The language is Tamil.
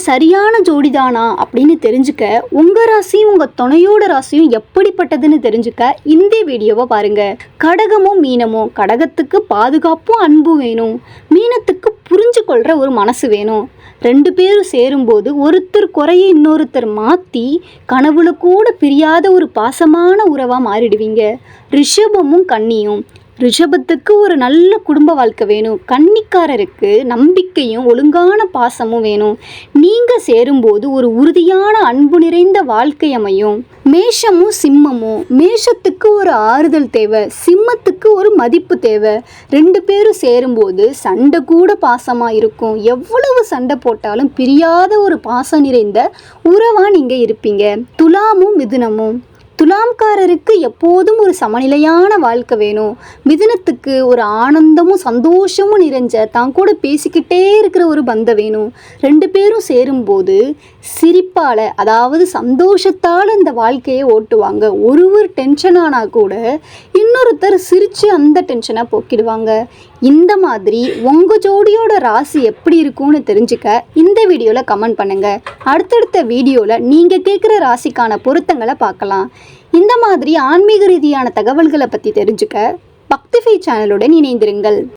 சரியான ஜோடிதானா அப்படின்னு தெரிஞ்சுக்க உங்கள் ராசியும் உங்கள் துணையோட ராசியும் எப்படிப்பட்டதுன்னு தெரிஞ்சுக்க இந்த வீடியோவை பாருங்கள். கடகமும் மீனமும். கடகத்துக்கு பாதுகாப்பும் அன்பும் வேணும். மீனத்துக்கு புரிஞ்சு கொள்கிற ஒரு மனசு வேணும். ரெண்டு பேரும் சேரும்போது ஒருத்தர் குறைய இன்னொருத்தர் மாற்றி கனவுல கூட பிரியாத ஒரு பாசமான உறவாக மாறிடுவீங்க. ரிஷபமும் கன்னியும். ரிஷபத்துக்கு ஒரு நல்ல குடும்ப வாழ்க்கை வேணும். கன்னிக்காரருக்கு நம்பிக்கையும் ஒழுங்கான பாசமும் வேணும். நீங்கள் சேரும்போது ஒரு உறுதியான அன்பு நிறைந்த வாழ்க்கை அமையும். மேஷமும் சிம்மமும். மேஷத்துக்கு ஒரு ஆறுதல் தேவை, சிம்மத்துக்கு ஒரு மதிப்பு தேவை. ரெண்டு பேரும் சேரும்போது சண்டை கூட பாசமாக இருக்கும். எவ்வளவு சண்டை போட்டாலும் பிரியாத ஒரு பாசம் நிறைந்த உறவாக நீங்கள் இருப்பீங்க. துலாமும் மிதுனமும். துலாம்காரருக்கு எப்போதும் ஒரு சமநிலையான வாழ்க்கை வேணும். மிதுனத்துக்கு ஒரு ஆனந்தமும் சந்தோஷமும் நிறைஞ்ச தான் கூட பேசிக்கிட்டே இருக்கிற ஒரு பந்தம் வேணும். ரெண்டு பேரும் சேரும்போது சிரிப்பால், அதாவது சந்தோஷத்தால் அந்த வாழ்க்கையை ஓட்டுவாங்க. ஒருவர் டென்ஷன் ஆனால் கூட இன்னொருத்தர் சிரித்து அந்த டென்ஷனை போக்கிடுவாங்க. இந்த மாதிரி உங்கள் ஜோடியோட ராசி எப்படி இருக்கும்னு தெரிஞ்சுக்க இந்த வீடியோவில் கமெண்ட் பண்ணுங்கள். அடுத்தடுத்த வீடியோவில் நீங்கள் கேட்குற ராசிக்கான பொருத்தங்களை பார்க்கலாம். இந்த மாதிரி ஆன்மீக ரீதியான தகவல்களை பற்றி தெரிஞ்சுக்க பக்திஃபை சேனலுடன் இணைந்திருங்கள்.